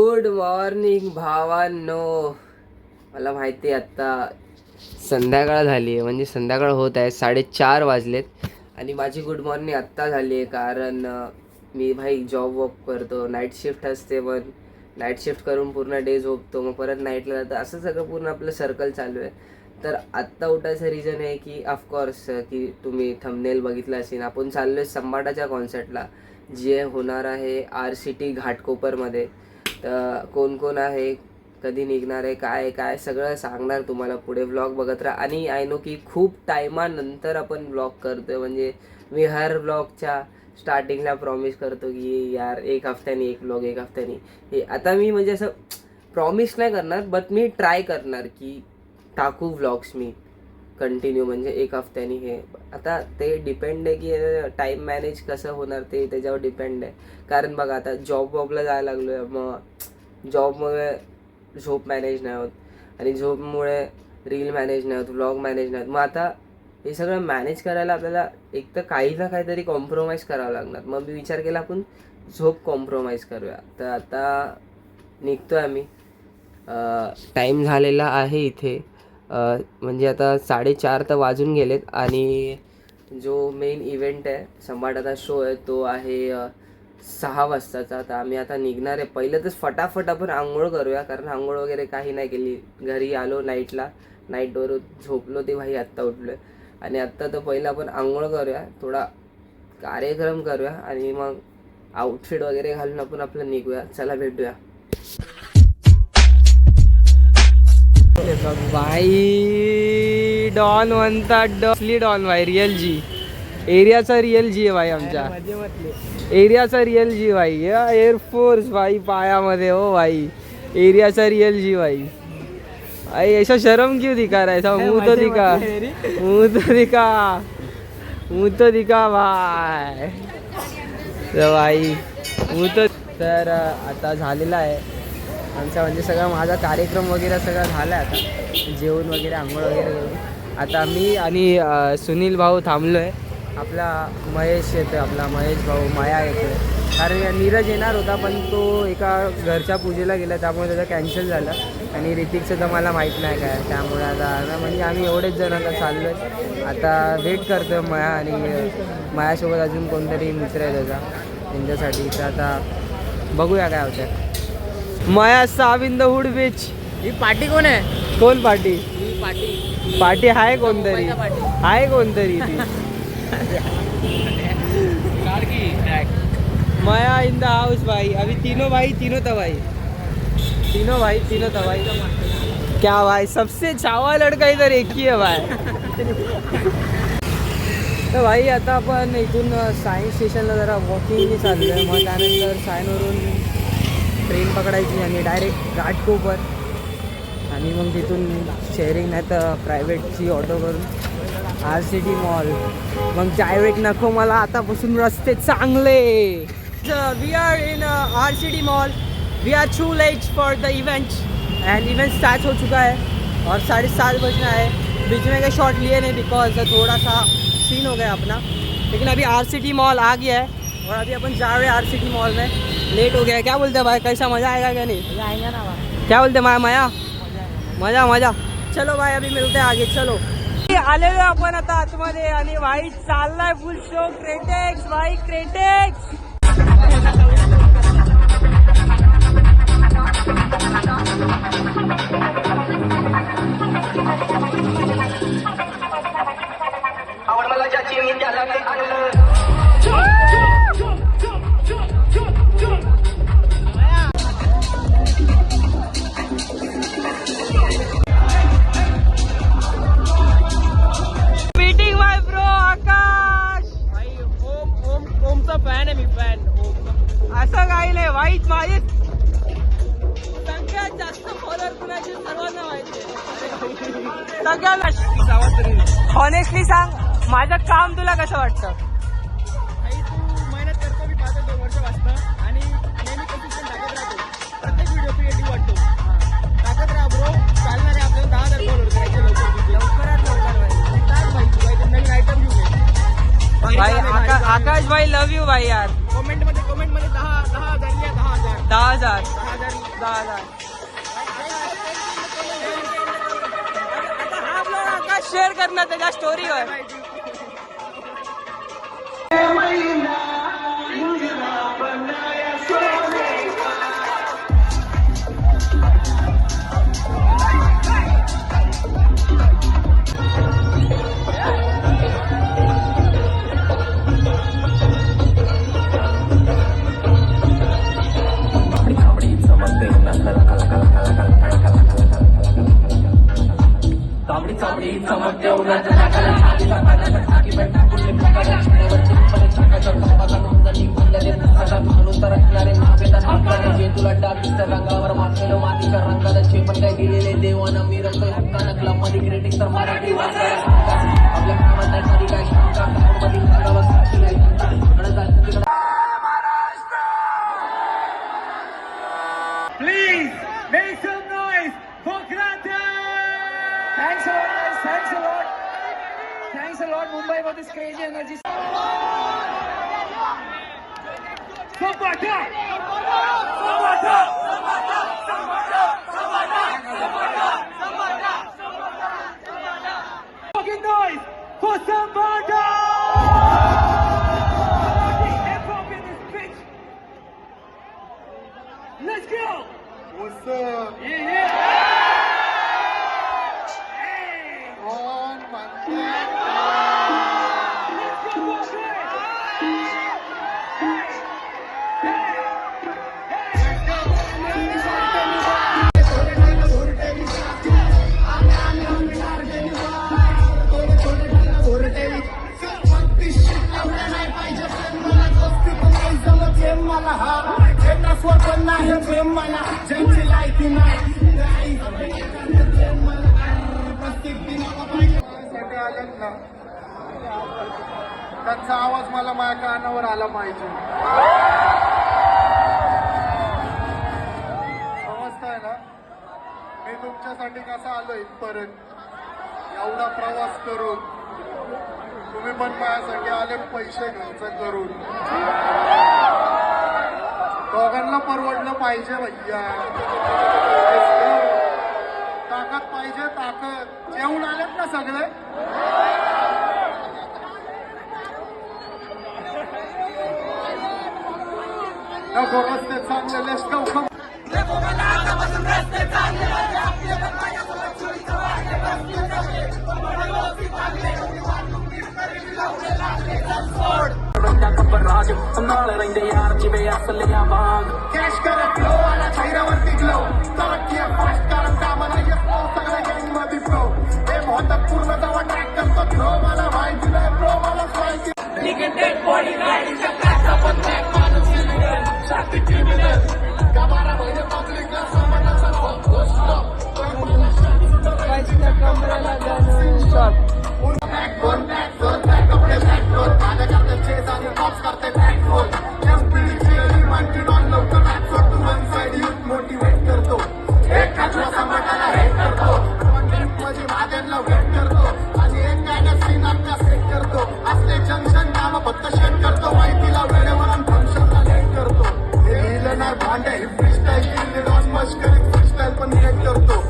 Good morning भावांनो. मला माहिती आहे आत्ता संध्याकाळ झाली आहे, म्हणजे संध्याकाळ होत आहे, 4:30 वाजलेत आणि माझी गुड मॉर्निंग आत्ता झाली आहे. कारण मी भाई जॉब वर्क करतो, नाईट शिफ्ट असते, पण नाईट शिफ्ट करून पूर्ण डे झोपतो, मग परत नाईटला जातं, असं सगळं पूर्ण आपलं सर्कल चालू आहे. तर आत्ता उठायचं रिझन आहे की ऑफकोर्स की तुम्ही थंबनेल बघितलं असेल, आपण चाललो आहे संबाटाच्या कॉन्सर्टला, जे होणार आहे RCT घाटकोपरमध्ये. तर कोण कोण आहे, कधी निघणार आहे, काय काय सगळं सांगणार तुम्हाला पुढे. व्लॉग बघत राहा. आणि आय नो की खूप टायमानंतर आपण व्लॉग करतोय, म्हणजे मी हर व्लॉगच्या स्टार्टिंगला प्रॉमिस करतो की यार एक हफ्त्यानी एक व्लॉग, एक हफ्त्यानी हे. आता मी म्हणजे असं प्रॉमिस नाही करणार, बट मी ट्राय करणार की टाकू व्लॉग्स मी कंटिन्यू, म्हणजे एक हफ्त्यानी हे. आता ते डिपेंड आहे की टाईम मॅनेज कसं होणार, ते त्याच्यावर डिपेंड आहे. कारण बघा आता जॉबला जायला लागलो आहे, मग जॉबमुळे झोप मॅनेज नाही होत, आणि झोपमुळे रील मॅनेज नाही होत, व्लॉग मॅनेज नाही होत. मग आता हे सगळं मॅनेज करायला आपल्याला एक तर काही ना काहीतरी कॉम्प्रोमाइज करावं लागणार. मग मी विचार केला आपण झोप कॉम्प्रोमाइज करूया. तर आता निघतो आहे आम्ही. टाईम झालेला आहे इथे, म्हणजे आता 4:30 तर वाजून गेलेत. आणि जो मेन इव्हेंट आहे, संबाटाचा शो आहे, तो आहे 6 वाजताचा. तर आम्ही आता निघणार आहे. पहिलं तर फटाफट आपण आंघोळ करूया, कारण आंघोळ वगैरे काही नाही केली. घरी आलो नाईटवर झोपलो ते भाई, आत्ता उठलो आहे. आणि आत्ता तर पहिलं आपण आंघोळ करूया, थोडा कार्यक्रम करूया, आणि मग आउटफिट वगैरे घालून आपण आपलं निघूया. चला भेटूया. भाई डॉन म्हणतात, डॉसली डॉन भाई, रियल जी, एरियाचा रियल जी आहे भाई, आमच्या एरियाचा रियल जी भाई. एअरफोर्स भाई पायामध्ये, हो भाई, एरियाचा रियल जी भाई. भाई ऐसा शर्म क्यों दिखा रहा है, ऐसा मुंह तो दिखा, मुंह तो दिखा भाई. भाई मुंह तो. तर आता झालेला आहे आमचा, म्हणजे सगळा माझा कार्यक्रम वगैरे सगळा झाला आहे. आता जेवण वगैरे, आंघोळ वगैरे करून आता मी आणि सुनील भाऊ थांबलो आहे. आपला महेश येतो, आपला महेश भाऊ, माया येतो. कारण नीरज येणार होता, पण तो एका घरच्या पूजेला गेला, त्यामुळे त्याचं कॅन्सल झालं. आणि ऋतिकचं तर मला माहीत नाही काय, त्यामुळे आता म्हणजे आम्ही एवढेच जण आता चाललो आहे. आता वेट करतो माया, आणि मायासोबत अजून कोणतरी मित्र आहे त्याचा, त्यांच्यासाठी. तर आता बघूया काय होतं. माया साब इन द हुड बीच. ही पार्टी कोण आहे? कोण पार्टी? ही पार्टी आहे कोणतरी, आहे कोणतरी ती. माया इन द हाउस भाई. अभी तीनों भाई तबाही. क्या भाई, सबसे छावा लड़का इधर एक ही है भाई. तर भाई आता आपण इथून सायन्स स्टेशनला जरा वॉकिंगने चाललो आहे. मग त्यानंतर सायनवरून ट्रेन पकडायची आणि डायरेक्ट घाटकोपर, आणि मग तिथून शेअरिंग नाही तर प्रायव्हेटची ऑटो करून RCT मॉल. मग डायरेक्ट नको मला आतापासून रस्ते चांगले. We are in RCT mall. We are too late for the event, and event start हो चुका है और 7:30 बजना है. बीच में का शॉट लिए नहीं बिकॉज थोड़ा सा सीन हो गया अपना, लेकिन अभी RCT मॉल आ गया है और अभी अपन जा रहे हैं RCT मॉल में. लेट हो गया है. क्या बोलते हैं भाई, कैसा मज़ा आएगा क्या नहीं? आएगा ना भाई. क्या बोलते माया? मजा. चलो भाई अभी मिलते हैं आगे. चलो आलेलो आपण आता आतमध्ये, आणि भाई चाललाय फुल शो क्रेटेक्स भाई, क्रेटेक्स. फॅन आहे मी, फॅन. असं काही नाही वाईट, माझे सगळ्यात जास्त फॉलोअर कुणाचे सर्वांना माहिती आहे. सगळ्यात ऑनेस्टली सांग, माझं काम तुला कसं वाटतं? तू मेहनत करतो, मी पाहतो 2 वर्ष वाचतं, आणि नेहमी कंसिस्टंट टाकत राहतो. प्रत्येक व्हिडिओ क्रिएटिव्ह वाटतो. टाकत राहा ब्रो, चालणार आहे आपल्याला 10,000 फॉलोअर करायचे लवकरात लवकर. नवीन आयटम घेऊन ये भाई. आकाश भाई लव यू भाई यार. कमेंट मध्ये 10,000 10,000 आता हा ब्लॉग आकाश शेअर करणार त्याच्या स्टोरीवर. तुला डाकीच्या रंगावर मागलेलं मातीच्या रंगाला जे पण काय गेलेले देवानं मी रंग हक्कानं क्लबमध्ये ग्रेटिंग तर मराठी आपल्या कामात कधी काय शंका मधील भागावर साक्षी नाही Please make some noise for Kratos! Thanks a lot, guys. Thanks a lot. Thanks a lot, Mumbai, for this crazy energy. Sabata! Sabata! Fucking noise for Sabata! Hip hop in this bitch. Let's go! What's up? Yeah, yeah. On my back. Let's go, Bobby! साठी आलेत ना त्यांचा आवाज मला माझ्या कानावर आला पाहिजे. समजताय ना मी तुमच्यासाठी कसा आलो इथपर्यंत एवढा प्रवास करून. तुम्ही पण माझ्यासाठी आले पैसे खर्च करून. दोघांना परवडलं पाहिजे भैया. ताकद पाहिजे ताकद. जेवून आलेत ना सगळे. नको रस्ते चांगले लेस कॅश करत लो आला चेहऱ्यावरती ग्लो तरक्की फास्ट कारण कामाला येतो सगळ्या गँग मध्ये फ्लो हे मोहतात पूर्ण जवळ ट्रॅक करतो फ्लो मला माहिती नाही फ्लो मला माहिती बारा महिने पब्लिकला समाजाचा कपडे माझ्या करते चेस आणि टॉप्स करते बॅकफोन मोटिवेट करतो एक खाजवा समाजाला हेट करतो म्हणजे माझ्यांना वेट करतो आणि एक गाण्यात सीन आपल्या सेट करतो असले जंक्शन काम फक्त शेट करतो माहितीला वेळेवर फंक्शनला लेट करतो हे लिहिलं नाही भांडे ही फ्रीस्टाईल केली डॉन मस्करी फ्रीस्टाईल पण लेट करतो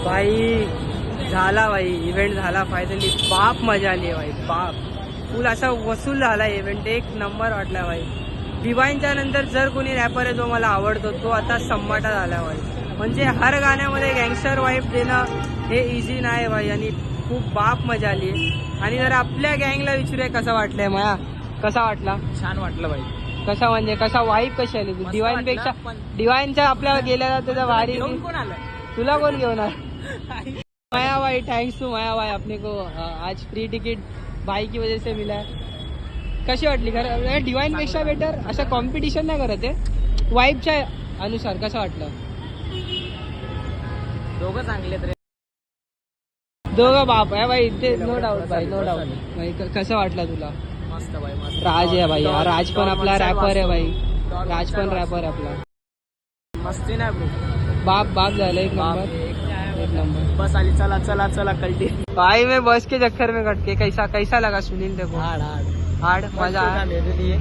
भाई झाला भाई इव्हेंट झाला फायनली. बाप मजा आली भाई बाप. फुल असा वसूल झाला इव्हेंट. एक नंबर वाटला भाई. डिवाइनच्या नंतर जर कोणी रॅपर आहे जो मला आवडतो तो आता सम्माटा झाला भाई. म्हणजे हर गाण्यामध्ये गँगस्टर वाईफ देणं हे इझी नाही भाई. आणि खूप बाप मजा आली. आणि जर आपल्या गँगला विचारूया कसं वाटलंय माया कसा वाटला. छान वाटलं भाई. कसा म्हणजे कसा वाईफ कशी आली तू डिवाइन पेक्षा. डिवाइनच्या आपल्याला गेल्या त्याचा वारी कोण आलं तुला कोण घेऊन माया भाई. थैंक्स टू माया भाई अपने को आज फ्री टिकट भाई की वजह से मिला है. कशी वाटली खरं डिवाइन पेक्षा बेटर. असं कॉम्पिटिशन नाही करत आहे वाईफच्या अनुसार. कसं वाटलं. दोघं चांगले रे. दोघं बाप आहे भाई ते नो डाऊट भाई नो डाऊट भाई. कसं वाटलं तुला. मस्त भाई मस्त. राज आहे भाई. राज पण आपला रॅपर आहे भाई. राज पण रॅपर आहे आपला. मस्ती नाही ब्रो. बाप झाला एक नंबर बस आली, चला चला चला कल्टी. भाई मैं बस के चक्कर में कट के कैसा लगा सुनील देखो हार्ड मजा आया मेरे लिए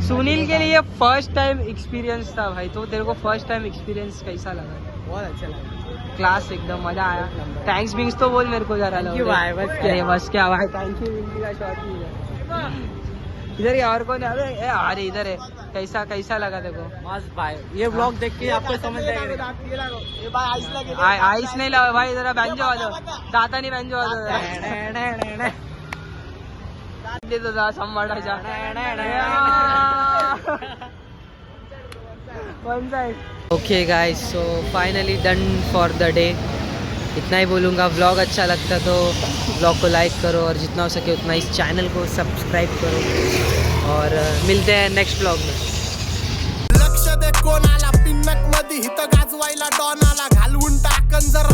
सुनील के लिए फर्स्ट टाइम एक्सपीरियंस था भाई तो तेरे को फर्स्ट टाइम एक्सपीरियंस कैसा लगा बहुत अच्छा लगा. क्लास एकदम मजा आया थैंक्स बिंग्स तो बोल मेरे को जरा Thank you भाई, बस क्या. अरे बस क्या भाई थैंक यू का शॉट इधर ही और कौन है अरे इधर है कैसा लगा देखो मस्त भाई. ये ब्लॉग देख के आपको समझ जाएगा. ये भाई आइस लगे. आईस नहीं लावा भाई जरा बँजो वाजव दातानी बँजो वाजव देतो जा संभाळायच्या okay guys so finally done for the day इतना ही बोलूँगा व्लॉग अच्छा लगता तो व्लॉग को लाइक करो और जितना हो सके उतना इस चैनल को सब्सक्राइब करो और मिलते हैं नेक्स्ट व्लॉग में. लक्ष दे कोणाला पिन्नक मध्ये हित गाजवायला डॉनाला घालवून टाकन जर